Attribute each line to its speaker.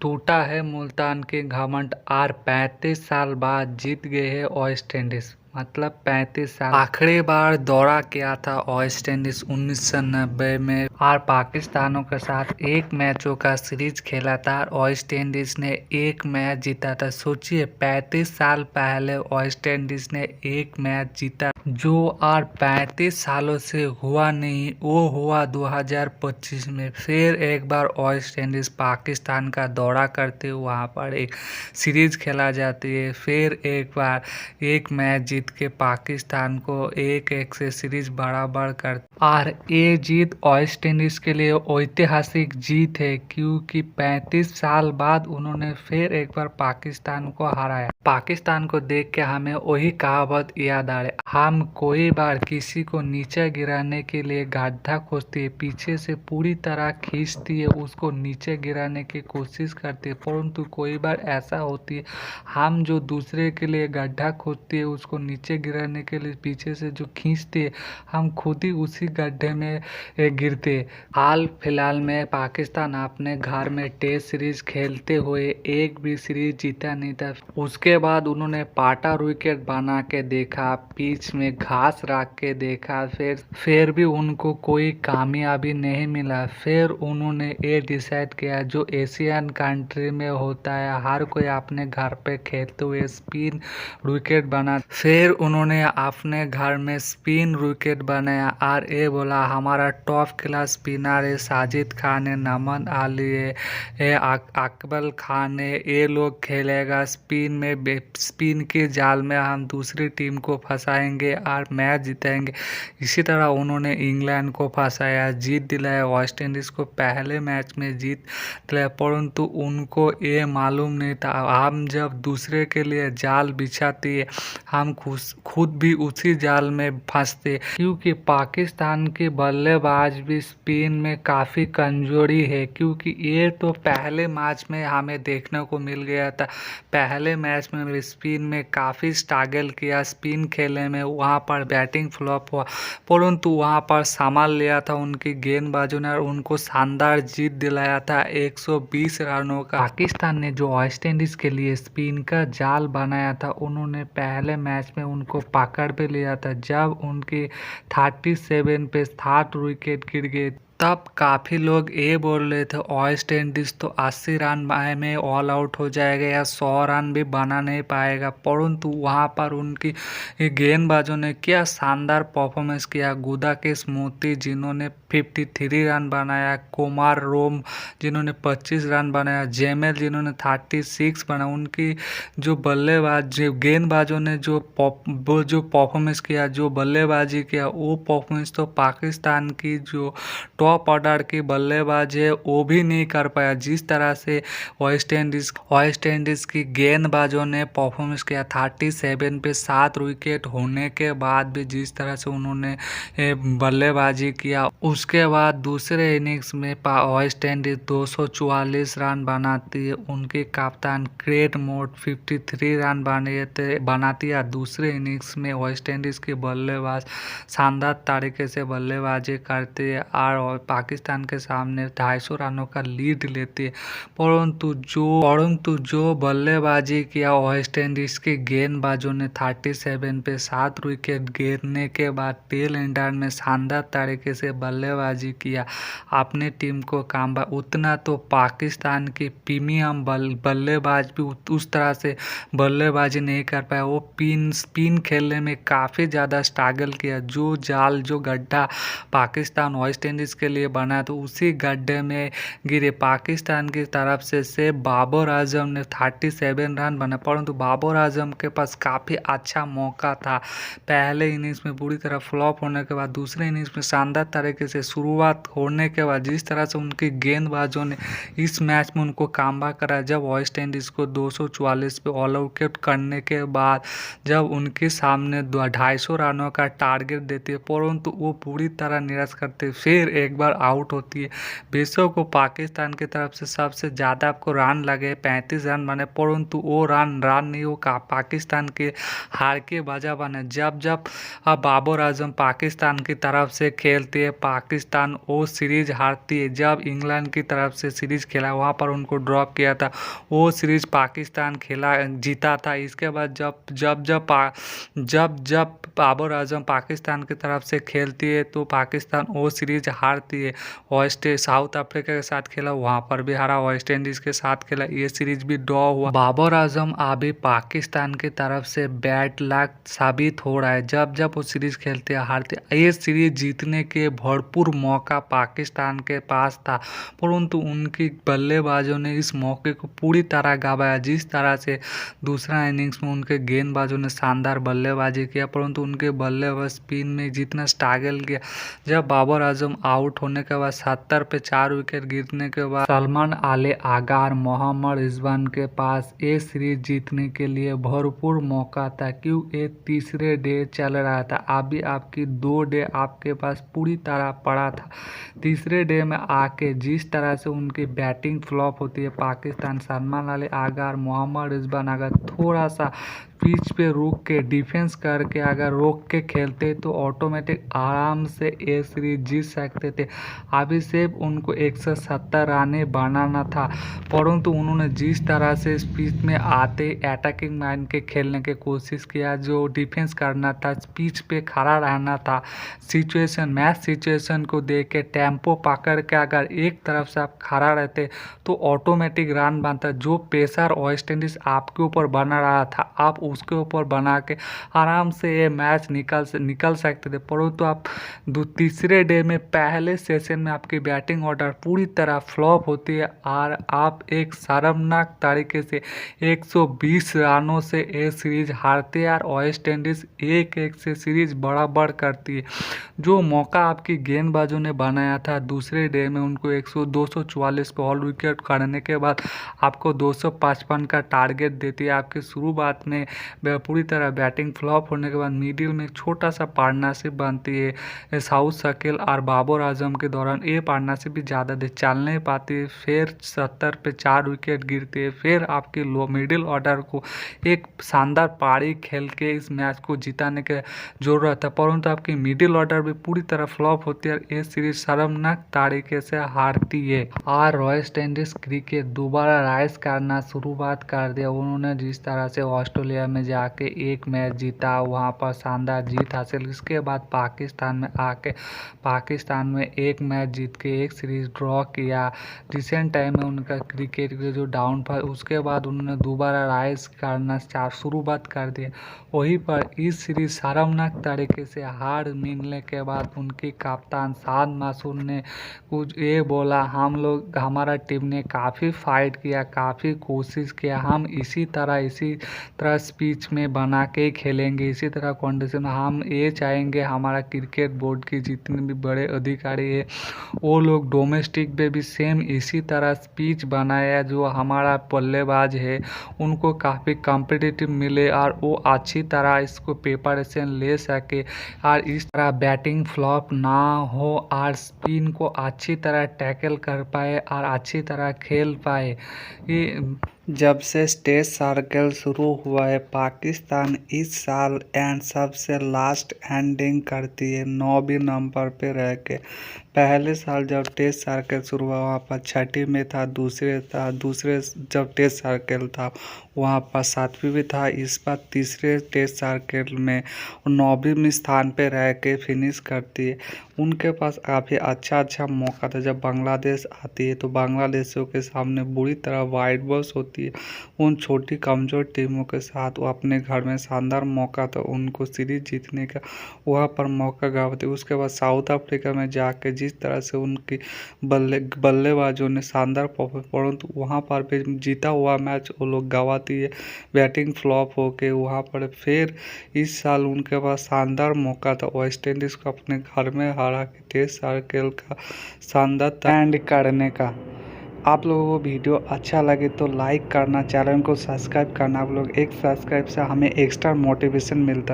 Speaker 1: टूटा है मुल्तान के घमंड आर 35 साल बाद जीत गए है वेस्ट इंडीज। मतलब 35 साल आखिरी बार दौरा किया था वेस्ट इंडीज 1990 में और पाकिस्तानों के साथ एक मैचों का सीरीज खेला था और वेस्ट इंडीज ने एक मैच जीता था। सोचिए 35 साल पहले वेस्ट इंडीज ने एक मैच जीता जो और 35 सालों से हुआ नहीं, वो हुआ 2025 में। फिर एक बार वेस्ट इंडीज पाकिस्तान का दौरा करते हुए वहाँ पर एक सीरीज खेला जाती है। फिर एक बार एक मैच जीत के पाकिस्तान को 1-1 से सीरीज बराबर कर और ये जीत वेस्ट इंडीज के लिए ऐतिहासिक जीत है, क्योंकि 35 साल बाद उन्होंने फिर एक बार पाकिस्तान को हराया। पाकिस्तान को देख के हमें वही कहावत याद आ रही, हम कोई बार किसी को नीचे गिराने के लिए गड्ढा खोदती है, पीछे से पूरी तरह खींचती है, उसको नीचे गिराने की कोशिश करती है, परंतु कोई बार ऐसा होती है हम जो दूसरे के लिए गड्ढा खोदती है उसको नीचे गिराने के लिए पीछे से जो खींचते है, हम खुद ही उसी गड्ढे में गिरते। हाल फिलहाल में पाकिस्तान अपने घर में टेस्ट सीरीज खेलते हुए एक भी सीरीज जीता नहीं था। उसके बाद उन्होंने पाटा विकेट बना के देखा, पिच में घास रख के देखा, फिर भी उनको कोई कामयाबी नहीं मिला। फिर उन्होंने ये डिसाइड किया जो एशियन कंट्री में होता है, हर कोई अपने घर पे खेलते हुए स्पिन विकेट बना। फिर उन्होंने अपने घर में स्पिन विकेट बनाया और ये बोला हमारा टॉप क्लास स्पिनर है, साजिद खान है, नमन अली है, अकबल खान है, ये लोग खेलेगा स्पिन में, स्पिन के जाल में हम दूसरी टीम को फंसाएंगे और मैच जीतेंगे। इसी तरह उन्होंने इंग्लैंड को फंसाया, जीत दिलाया, वेस्ट इंडीज को पहले मैच में जीत दिलाया, परंतु उनको ये मालूम नहीं था हम जब दूसरे के लिए जाल बिछाती है हम खुद भी उसी जाल में फंसते, क्योंकि पाकिस्तान के बल्लेबाज भी स्पिन में काफ़ी कमजोरी है। क्योंकि ये तो पहले मैच में हमें देखने को मिल गया था, पहले मैच में स्पिन में काफ़ी स्ट्रगल किया, स्पिन खेलने में वहाँ पर बैटिंग फ्लॉप हुआ, परंतु वहाँ पर संभाल लिया था उनकी गेंदबाजों ने और उनको शानदार जीत दिलाया था 120 रनों का। पाकिस्तान ने जो वेस्ट इंडीज़ के लिए स्पिन का जाल बनाया था, उन्होंने पहले मैच में उनको पकड़ पे लिया था। जब उनके 37 पे 7 विकेट गिर गए तब काफ़ी लोग ये बोल रहे थे वेस्ट इंडीज़ तो 80 रन में ऑल आउट हो जाएगा या 100 रन भी बना नहीं पाएगा, परंतु वहाँ पर उनकी गेंदबाजों ने क्या शानदार परफॉर्मेंस किया। गुदाकेश मोती जिन्होंने 53 रन बनाया, कुमार रोम जिन्होंने 25 रन बनाया, जेमेल जिन्होंने 36 बना, उनकी जो बल्लेबाज गेंदबाजों ने जो परफॉर्मेंस किया, जो बल्लेबाजी किया, वो परफॉर्मेंस तो पाकिस्तान की जो टॉप ऑर्डर की बल्लेबाज है वो भी नहीं कर पाया। जिस तरह से वेस्ट इंडीज़ की गेंदबाजों ने परफॉर्मेंस किया, 37 पे 7 विकेट होने के बाद भी जिस तरह से उन्होंने बल्लेबाजी किया, उसके बाद दूसरे इनिंग्स में वेस्ट इंडीज 244 रन बनाती है, उनके कप्तान क्रेग मोट 53 रन बनाती है। दूसरे इनिंग्स में वेस्ट इंडीज़ के बल्लेबाज शानदार तरीके से बल्लेबाजी करते हैं और पाकिस्तान के सामने 250 रनों का लीड लेते हैं, परंतु जो बल्लेबाजी किया वेस्ट इंडीज के गेंदबाजों ने 37 पे 7 विकेट गिरने के बाद टेल एंडर में शानदार तरीके से बल्लेबाजी किया, अपने टीम को कामयाब। उतना तो पाकिस्तान के प्रीमियम बल्लेबाज भी उस तरह से बल्लेबाजी नहीं कर पाया, वो स्पिन खेलने में काफ़ी ज़्यादा स्ट्रगल किया। जो जाल जो गड्ढा पाकिस्तान वेस्ट इंडीज़ के लिए बना तो उसी गड्ढे में गिरे। पाकिस्तान की तरफ से सिर्फ बाबर आजम ने 37 रन बना, परंतु बाबर आजम के पास काफ़ी अच्छा मौका था। पहले इनिंग्स में बुरी तरह फ्लॉप होने के बाद दूसरे इनिंग्स में शानदार तरीके से शुरुआत होने के बाद जिस तरह से उनके गेंदबाजों ने इस मैच में उनको कामयाब करा, जब वेस्ट इंडीज़ को 244 पे ऑल आउट करने के बाद जब उनके सामने 250 रनों का टारगेट देती है, परंतु वो पूरी तरह निराश करते, फिर एक बार आउट होती है। बेशक को पाकिस्तान की तरफ से सबसे ज़्यादा आपको रन लगे 35 रन बने, परंतु वो रन नहीं हो पाकिस्तान के हार के वजह बने। जब बाबर आजम पाकिस्तान की तरफ से खेलते हैं, पाकिस्तान वो सीरीज हारती है। जब इंग्लैंड की तरफ से सीरीज खेला वहाँ पर उनको ड्रॉप किया था, वो सीरीज पाकिस्तान जीता था। इसके बाद जब बाबर आजम पाकिस्तान की तरफ से खेलती है तो पाकिस्तान वो सीरीज हारती है। साउथ अफ्रीका के साथ खेला, वहाँ पर भी हारा। वेस्ट इंडीज के साथ खेला, ये सीरीज भी ड्रॉ हुआ। बाबर आजम अभी पाकिस्तान की तरफ से बैड लक साबित हो रहा है। जब जब वो सीरीज खेलते हैं हारते, ये सीरीज जीतने के भरपूर मौका पाकिस्तान के पास था, परंतु उनकी बल्लेबाजों ने इस मौके को पूरी तरह गंवाया। जिस तरह से दूसरा इनिंग्स में उनके गेंदबाजों ने शानदार बल्लेबाजी किया, परंतु उनके बल्लेबाज स्पिन में जितना स्ट्रगल किया। जब बाबर आजम आउट होने के बाद 70 पे 4 विकेट गिरने के बाद सलमान आले आगार, मोहम्मद रिजवान के पास ये सीरीज जीतने के लिए भरपूर मौका था, क्यों ये तीसरे डे चल रहा था। अभी आपकी 2 डे आपके पास पूरी तरह पड़ा था। तीसरे डे में आके जिस तरह से उनकी बैटिंग फ्लॉप होती है पाकिस्तान, सलमान आले आगार, मोहम्मद रिजवान अगर थोड़ा सा पिच पे रुक के डिफेंस करके अगर रोक के खेलते तो ऑटोमेटिक आराम से ये सीरीज जीत सकते थे। अभी सिर्फ उनको 170 रन बनाना था, परंतु उन्होंने जिस तरह से इस पिच में आते अटैकिंग माइंड के खेलने की कोशिश किया, जो डिफेंस करना था, पिच पे खड़ा रहना था, मैच सिचुएशन को देख के टेम्पो पकड़ के अगर एक तरफ से आप खड़ा रहते तो ऑटोमेटिक रन बनता। जो प्रेशर वेस्ट इंडीज आपके ऊपर बना रहा था, आप उसके ऊपर बना के आराम से ये मैच निकल सकते थे, परंतु आप तीसरे डे में पहले सेशन में आपकी बैटिंग ऑर्डर पूरी तरह फ्लॉप होती है और आप एक शर्मनाक तरीके से 120 रनों से ये सीरीज हारते हैं और वेस्ट इंडीज 1-1 से सीरीज बराबर करती है। जो मौका आपकी गेंदबाजों ने बनाया था दूसरे डे में, उनको 244 पे ऑल विकेट करने के बाद आपको 255 का टारगेट देती है। आपकी शुरुआत में पूरी तरह बैटिंग फ्लॉप होने के बाद मिडिल में एक छोटा सा पार्टनरशिप बनती है साउथ शकील और बाबर आजम के दौरान। ये पार्टनरशिप भी ज़्यादा देर चल नहीं पाती, फिर 70 पे 4 विकेट गिरते हैं। फिर आपके मिडिल ऑर्डर को एक शानदार पारी खेल के इस मैच को जिताने की जरूरत है, परंतु आपकी मिडिल ऑर्डर भी पूरी तरह फ्लॉप होती है और ये सीरीज शर्मनाक तरीके से हारती है। और वेस्ट इंडीज क्रिकेट दोबारा राइज करना शुरुआत कर दिया। उन्होंने जिस तरह से ऑस्ट्रेलिया में जाके एक मैच जीता, वहाँ पर शानदार जीत हासिल। इसके बाद पाकिस्तान में आके पाकिस्तान में एक मैच जीत के एक सीरीज ड्रॉ किया। रिसेंट टाइम में उनका क्रिकेट के जो डाउनफॉल, उसके बाद उन्होंने दोबारा राइज करना शुरुआत कर दिया। वहीं पर इस सीरीज शर्मनाक तरीके से हार मिलने के बाद उनके कप्तान शाद मासूम ने कुछ ये बोला, हमारा टीम ने काफ़ी फाइट किया, काफ़ी कोशिश किया, हम इसी तरह स्पीच में बना के खेलेंगे, इसी तरह कंडीशन हम ये चाहेंगे। हमारा क्रिकेट बोर्ड के जितने भी बड़े अधिकारी है वो लोग डोमेस्टिक पे भी सेम इसी तरह स्पीच बनाया, जो हमारा बल्लेबाज है उनको काफ़ी कॉम्पिटिटिव मिले और वो अच्छी तरह इसको प्रिपरेशन ले सके और इस तरह बैटिंग फ्लॉप ना हो और स्पिन को अच्छी तरह टैकल कर पाए और अच्छी तरह खेल पाए। ये जब से टेस्ट सर्कल शुरू हुआ है, पाकिस्तान इस साल सबसे लास्ट एंडिंग करती है 9वीं नंबर पे रह के। पहले साल जब टेस्ट सर्कल शुरू हुआ वहाँ पर 6ठी में था, दूसरे जब टेस्ट सर्कल था वहाँ पर 7वीं भी था। इस बार तीसरे टेस्ट सर्कल में 9वीं स्थान पे रह के फिनिश करती है। उनके पास काफ़ी अच्छा मौका था। जब बांग्लादेश आती है तो बांग्लादेशियों के सामने बुरी तरह वाइट बॉल्स होती है। उन छोटी कमज़ोर टीमों के साथ वो अपने घर में शानदार मौका था उनको सीरीज जीतने का, वहाँ पर मौका गंवाते। उसके बाद साउथ अफ्रीका में जाके जिस तरह से उनकी बल्लेबाजों ने शानदार परफॉर्मेंस, परंतु वहाँ पर भी जीता हुआ मैच वो लोग गंवाती है बैटिंग फ्लॉप होके। वहाँ पर फिर इस साल उनके पास शानदार मौका था वेस्ट इंडीज़ को अपने घर में हरा के टेस्ट सर्कल का शानदार एंड करने का। आप लोगों को वीडियो अच्छा लगे तो लाइक करना, चैनल को सब्सक्राइब करना। आप लोग एक सब्सक्राइब से हमें एक्स्ट्रा मोटिवेशन मिलता है।